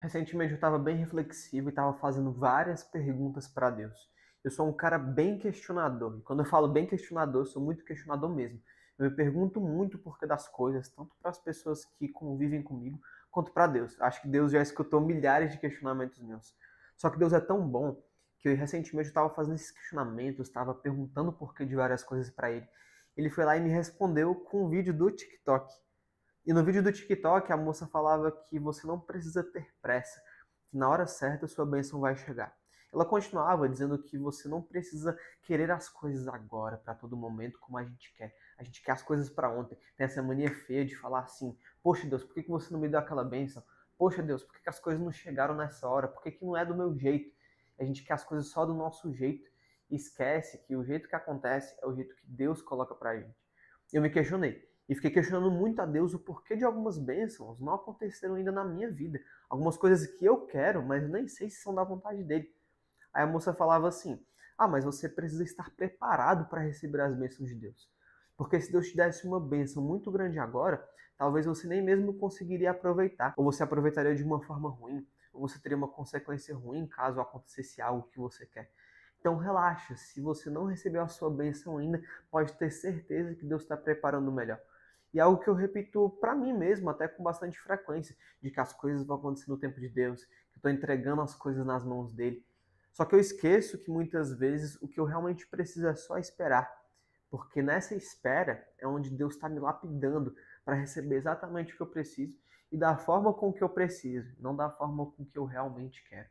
Recentemente eu estava bem reflexivo e estava fazendo várias perguntas para Deus. Eu sou um cara bem questionador. E quando eu falo bem questionador, eu sou muito questionador mesmo. Eu me pergunto muito o porquê das coisas, tanto para as pessoas que convivem comigo, quanto para Deus. Acho que Deus já escutou milhares de questionamentos meus. Só que Deus é tão bom que eu recentemente estava fazendo esses questionamentos, estava perguntando o porquê de várias coisas para Ele. Ele foi lá e me respondeu com um vídeo do TikTok. E no vídeo do TikTok, a moça falava que você não precisa ter pressa, que na hora certa a sua bênção vai chegar. Ela continuava dizendo que você não precisa querer as coisas agora, para todo momento, como a gente quer. A gente quer as coisas para ontem. Tem essa mania feia de falar assim: Poxa Deus, por que você não me deu aquela bênção? Poxa Deus, por que as coisas não chegaram nessa hora? Por que não é do meu jeito? A gente quer as coisas só do nosso jeito e esquece que o jeito que acontece é o jeito que Deus coloca pra gente. Eu me questionei. E fiquei questionando muito a Deus o porquê de algumas bênçãos não aconteceram ainda na minha vida. Algumas coisas que eu quero, mas eu nem sei se são da vontade dele. Aí a moça falava assim: Ah, mas você precisa estar preparado para receber as bênçãos de Deus. Porque se Deus te desse uma bênção muito grande agora, talvez você nem mesmo conseguiria aproveitar. Ou você aproveitaria de uma forma ruim. Ou você teria uma consequência ruim caso acontecesse algo que você quer. Então relaxa, se você não recebeu a sua bênção ainda, pode ter certeza que Deus está preparando o melhor. E é algo que eu repito para mim mesmo, até com bastante frequência, de que as coisas vão acontecer no tempo de Deus, que eu estou entregando as coisas nas mãos dele. Só que eu esqueço que muitas vezes o que eu realmente preciso é só esperar, porque nessa espera é onde Deus está me lapidando para receber exatamente o que eu preciso e da forma com que eu preciso, não da forma com que eu realmente quero.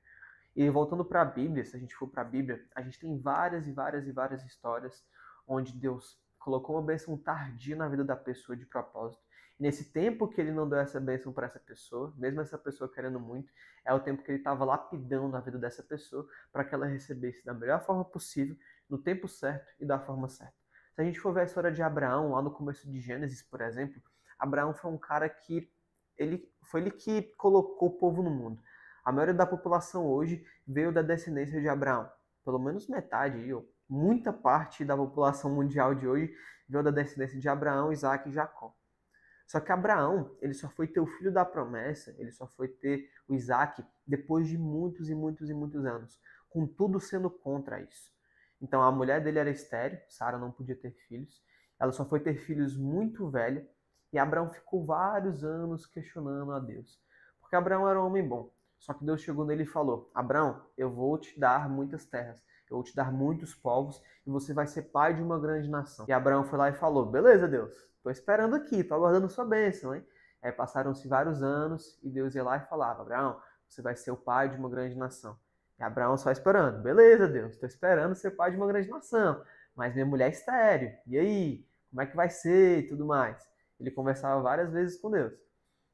E voltando para a Bíblia, se a gente for para a Bíblia, a gente tem várias e várias e várias histórias onde Deus colocou uma bênção tardia na vida da pessoa de propósito. E nesse tempo que ele não deu essa bênção para essa pessoa, mesmo essa pessoa querendo muito, é o tempo que ele estava lapidando a vida dessa pessoa para que ela recebesse da melhor forma possível, no tempo certo e da forma certa. Se a gente for ver a história de Abraão, lá no começo de Gênesis, por exemplo, Abraão foi um cara que foi ele que colocou o povo no mundo. A maioria da população hoje veio da descendência de Abraão. Pelo menos metade, muita parte da população mundial de hoje veio da descendência de Abraão, Isaac e Jacó. Só que Abraão, ele só foi ter o filho da promessa, ele só foi ter o Isaac depois de muitos e muitos e muitos anos, com tudo sendo contra isso. Então a mulher dele era estéril, Sara não podia ter filhos, ela só foi ter filhos muito velha, e Abraão ficou vários anos questionando a Deus. Porque Abraão era um homem bom. Só que Deus chegou nele e falou: Abraão, eu vou te dar muitas terras, eu vou te dar muitos povos, e você vai ser pai de uma grande nação. E Abraão foi lá e falou: Beleza, Deus, estou esperando aqui, estou aguardando sua bênção, hein? Aí passaram-se vários anos e Deus ia lá e falava: Abraão, você vai ser o pai de uma grande nação. E Abraão só esperando: Beleza, Deus, estou esperando ser pai de uma grande nação, mas minha mulher é estéril, e aí? Como é que vai ser e tudo mais? Ele conversava várias vezes com Deus.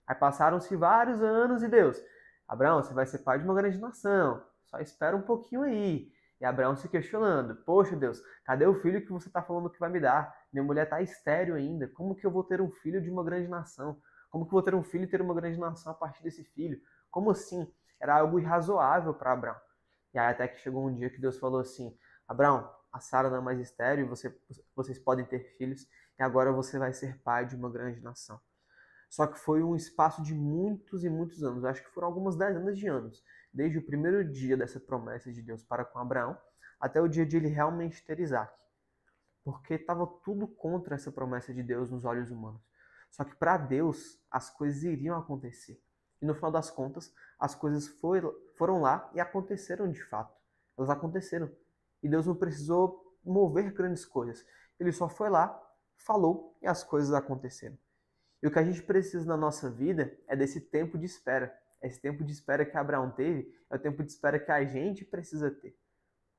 Aí passaram-se vários anos e Deus: Abraão, você vai ser pai de uma grande nação, só espera um pouquinho aí. E Abraão se questionando: Poxa, Deus, cadê o filho que você está falando que vai me dar? Minha mulher está estéril ainda. Como que eu vou ter um filho de uma grande nação? Como que eu vou ter um filho e ter uma grande nação a partir desse filho? Como assim? Era algo irrazoável para Abraão. E aí até que chegou um dia que Deus falou assim: Abraão, a Sara não é mais estéril, vocês podem ter filhos, e agora você vai ser pai de uma grande nação. Só que foi um espaço de muitos e muitos anos. Acho que foram algumas dezenas de anos. Desde o primeiro dia dessa promessa de Deus para com Abraão, até o dia de ele realmente ter Isaac. Porque estava tudo contra essa promessa de Deus nos olhos humanos. Só que para Deus, as coisas iriam acontecer. E no final das contas, as coisas foram lá e aconteceram de fato. Elas aconteceram. E Deus não precisou mover grandes coisas. Ele só foi lá, falou e as coisas aconteceram. E o que a gente precisa na nossa vida é desse tempo de espera. Esse tempo de espera que Abraão teve é o tempo de espera que a gente precisa ter.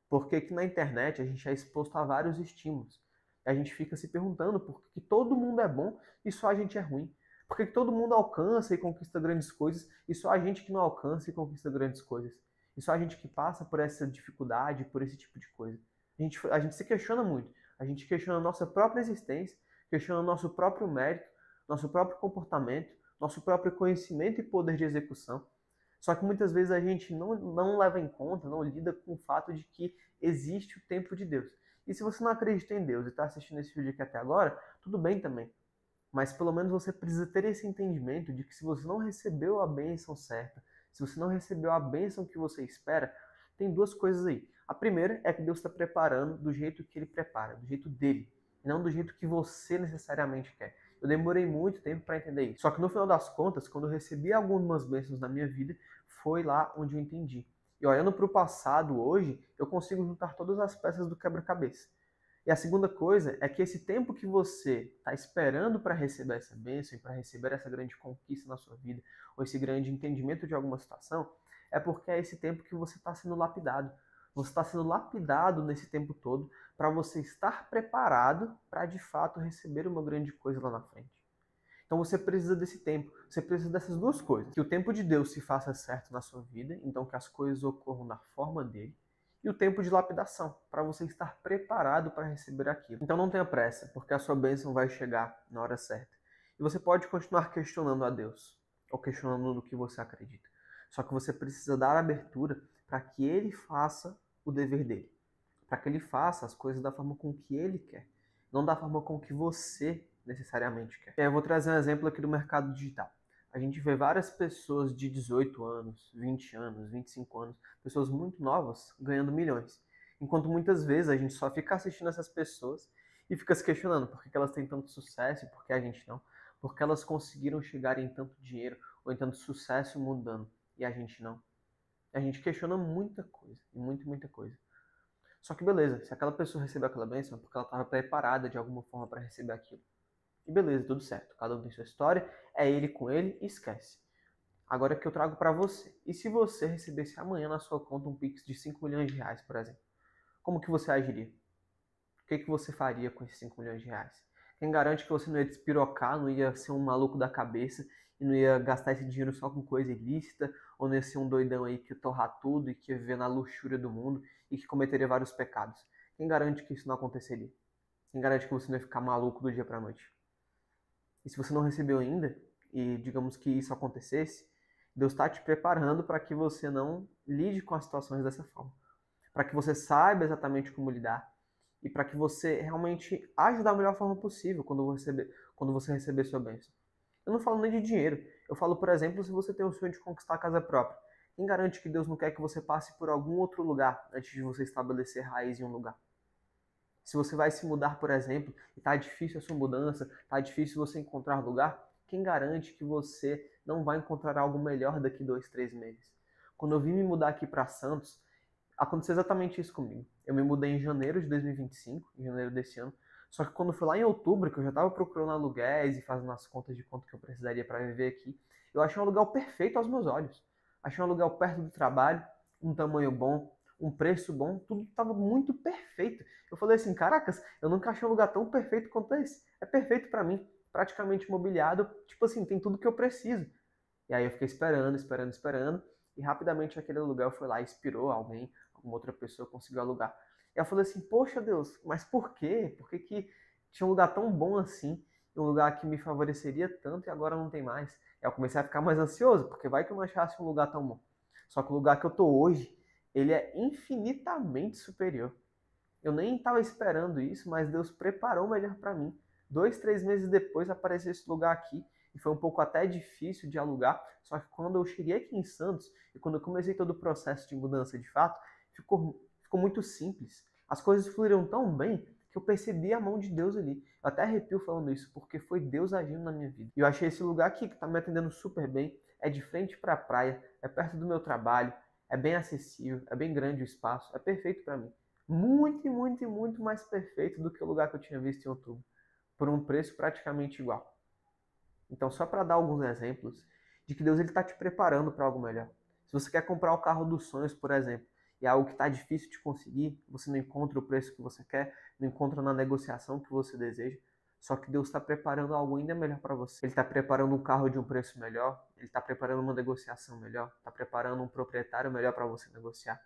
Porque aqui na internet a gente é exposto a vários estímulos. E a gente fica se perguntando por que todo mundo é bom e só a gente é ruim. Por que todo mundo alcança e conquista grandes coisas e só a gente que não alcança e conquista grandes coisas? E só a gente que passa por essa dificuldade, por esse tipo de coisa. A gente se questiona muito. A gente questiona a nossa própria existência, questiona o nosso próprio mérito, nosso próprio comportamento, nosso próprio conhecimento e poder de execução. Só que muitas vezes a gente não leva em conta, não lida com o fato de que existe o tempo de Deus. E se você não acredita em Deus e está assistindo esse vídeo aqui até agora, tudo bem também. Mas pelo menos você precisa ter esse entendimento de que se você não recebeu a bênção certa, se você não recebeu a bênção que você espera, tem duas coisas aí. A primeira é que Deus está preparando do jeito que Ele prepara, do jeito dele, e não do jeito que você necessariamente quer. Eu demorei muito tempo para entender isso. Só que no final das contas, quando eu recebi algumas bênçãos na minha vida, foi lá onde eu entendi. E olhando para o passado hoje, eu consigo juntar todas as peças do quebra-cabeça. E a segunda coisa é que esse tempo que você está esperando para receber essa bênção e para receber essa grande conquista na sua vida, ou esse grande entendimento de alguma situação, é porque é esse tempo que você está sendo lapidado. Você está sendo lapidado nesse tempo todo para você estar preparado para de fato receber uma grande coisa lá na frente. Então você precisa desse tempo, você precisa dessas duas coisas. Que o tempo de Deus se faça certo na sua vida, então que as coisas ocorram da forma dele, e o tempo de lapidação, para você estar preparado para receber aquilo. Então não tenha pressa, porque a sua bênção vai chegar na hora certa. E você pode continuar questionando a Deus, ou questionando no que você acredita. Só que você precisa dar abertura para que ele faça o dever dele. Para que ele faça as coisas da forma com que ele quer, não da forma com que você necessariamente quer. Eu vou trazer um exemplo aqui do mercado digital. A gente vê várias pessoas de 18 anos, 20 anos, 25 anos, pessoas muito novas ganhando milhões. Enquanto muitas vezes a gente só fica assistindo essas pessoas e fica se questionando por que elas têm tanto sucesso e por que a gente não. Porque elas conseguiram chegar em tanto dinheiro ou em tanto sucesso mudando e a gente não. A gente questiona muita coisa, muita coisa. Só que beleza, se aquela pessoa recebeu aquela bênção é porque ela estava preparada de alguma forma para receber aquilo. E beleza, tudo certo. Cada um tem sua história, é ele com ele e esquece. Agora é que eu trago para você. E se você recebesse amanhã na sua conta um Pix de 5 milhões de reais, por exemplo? Como que você agiria? O que você faria com esses 5 milhões de reais? Quem garante que você não ia despirocar, não ia ser um maluco da cabeça e não ia gastar esse dinheiro só com coisa ilícita, ou não ia ser um doidão aí que ia torrar tudo e que ia viver na luxúria do mundo e que cometeria vários pecados? Quem garante que isso não aconteceria? Quem garante que você não ia ficar maluco do dia pra noite? E se você não recebeu ainda, e digamos que isso acontecesse, Deus está te preparando para que você não lide com as situações dessa forma. Para que você saiba exatamente como lidar. E para que você realmente age da melhor forma possível quando você receber sua bênção. Eu não falo nem de dinheiro. Eu falo, por exemplo, se você tem o sonho de conquistar a casa própria. Quem garante que Deus não quer que você passe por algum outro lugar antes de você estabelecer raiz em um lugar? Se você vai se mudar, por exemplo, e tá difícil a sua mudança, tá difícil você encontrar lugar, quem garante que você não vai encontrar algo melhor daqui 2, 3 meses? Quando eu vim me mudar aqui para Santos, aconteceu exatamente isso comigo. Eu me mudei em janeiro de 2025, em janeiro desse ano. Só que quando foi lá em outubro, que eu já estava procurando aluguéis e fazendo as contas de quanto que eu precisaria para viver aqui, eu achei um aluguel perfeito aos meus olhos. Achei um aluguel perto do trabalho, um tamanho bom, um preço bom, tudo estava muito perfeito. Eu falei assim, caracas, eu nunca achei um lugar tão perfeito quanto esse. É perfeito para mim, praticamente mobiliado, tipo assim, tem tudo que eu preciso. E aí eu fiquei esperando, e rapidamente aquele aluguel foi lá, expirou, alguma outra pessoa conseguiu alugar. E eu falei assim, poxa Deus, mas por quê? Por que que tinha um lugar tão bom assim, um lugar que me favoreceria tanto e agora não tem mais? E eu comecei a ficar mais ansioso, porque vai que eu não achasse um lugar tão bom. Só que o lugar que eu tô hoje, ele é infinitamente superior. Eu nem estava esperando isso, mas Deus preparou o melhor para mim. 2, 3 meses depois apareceu esse lugar aqui e foi um pouco até difícil de alugar. Só que quando eu cheguei aqui em Santos e quando eu comecei todo o processo de mudança de fato, ficou muito simples. As coisas fluíram tão bem que eu percebi a mão de Deus ali. Eu até arrepio falando isso, porque foi Deus agindo na minha vida. E eu achei esse lugar aqui que está me atendendo super bem. É de frente para a praia, é perto do meu trabalho, é bem acessível, é bem grande o espaço, é perfeito para mim. Muito mais perfeito do que o lugar que eu tinha visto em outubro, por um preço praticamente igual. Então, só para dar alguns exemplos de que Deus está te preparando para algo melhor. Se você quer comprar o carro dos sonhos, por exemplo, e é algo que está difícil de conseguir, você não encontra o preço que você quer, não encontra na negociação que você deseja, só que Deus está preparando algo ainda melhor para você. Ele está preparando um carro de um preço melhor, ele está preparando uma negociação melhor, está preparando um proprietário melhor para você negociar.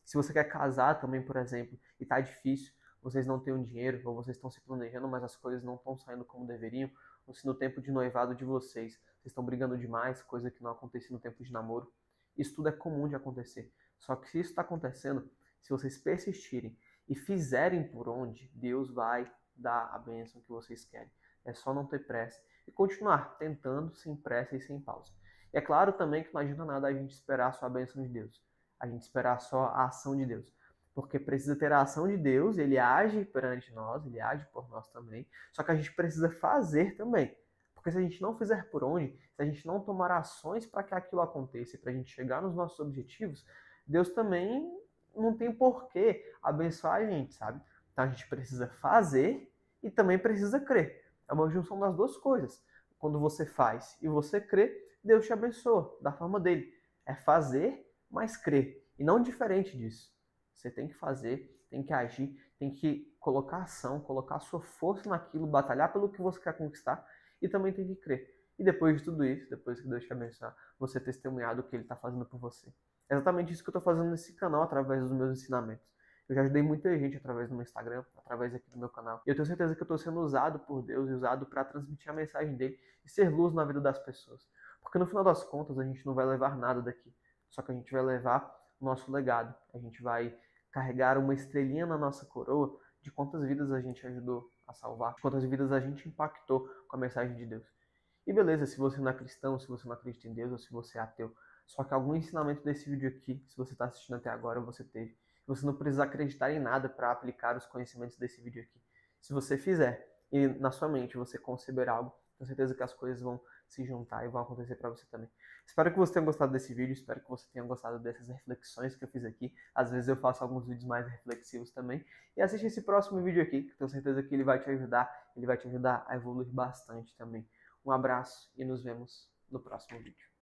Se você quer casar também, por exemplo, e tá difícil, vocês não têm um dinheiro, ou vocês estão se planejando, mas as coisas não estão saindo como deveriam, ou se no tempo de noivado de vocês estão brigando demais, coisa que não acontecia no tempo de namoro, isso tudo é comum de acontecer. Só que se isso está acontecendo, se vocês persistirem e fizerem por onde, Deus vai dar a bênção que vocês querem. É só não ter pressa e continuar tentando sem pressa e sem pausa. E é claro também que não adianta nada a gente esperar só a bênção de Deus, a gente esperar só a ação de Deus. Porque precisa ter a ação de Deus, ele age perante nós, ele age por nós também, só que a gente precisa fazer também. Porque se a gente não fizer por onde, se a gente não tomar ações para que aquilo aconteça e para a gente chegar nos nossos objetivos, Deus também não tem porquê abençoar a gente, sabe? Então a gente precisa fazer e também precisa crer. É uma junção das duas coisas. Quando você faz e você crê, Deus te abençoa da forma dele. É fazer, mas crer. E não diferente disso. Você tem que fazer, tem que agir, tem que colocar ação, colocar a sua força naquilo, batalhar pelo que você quer conquistar e também tem que crer. E depois de tudo isso, depois que Deus te abençoar, você testemunhar o que Ele está fazendo por você. É exatamente isso que eu estou fazendo nesse canal através dos meus ensinamentos. Eu já ajudei muita gente através do meu Instagram, através aqui do meu canal. E eu tenho certeza que eu estou sendo usado por Deus e usado para transmitir a mensagem dele e ser luz na vida das pessoas. Porque no final das contas a gente não vai levar nada daqui. Só que a gente vai levar o nosso legado. A gente vai carregar uma estrelinha na nossa coroa de quantas vidas a gente ajudou a salvar, de quantas vidas a gente impactou com a mensagem de Deus. E beleza, se você não é cristão, se você não acredita em Deus ou se você é ateu, só que algum ensinamento desse vídeo aqui, se você está assistindo até agora, você teve. Você não precisa acreditar em nada para aplicar os conhecimentos desse vídeo aqui. Se você fizer e na sua mente você conceber algo, tenho certeza que as coisas vão se juntar e vão acontecer para você também. Espero que você tenha gostado desse vídeo, espero que você tenha gostado dessas reflexões que eu fiz aqui. Às vezes eu faço alguns vídeos mais reflexivos também. E assiste esse próximo vídeo aqui, que tenho certeza que ele vai te ajudar a evoluir bastante também. Um abraço e nos vemos no próximo vídeo.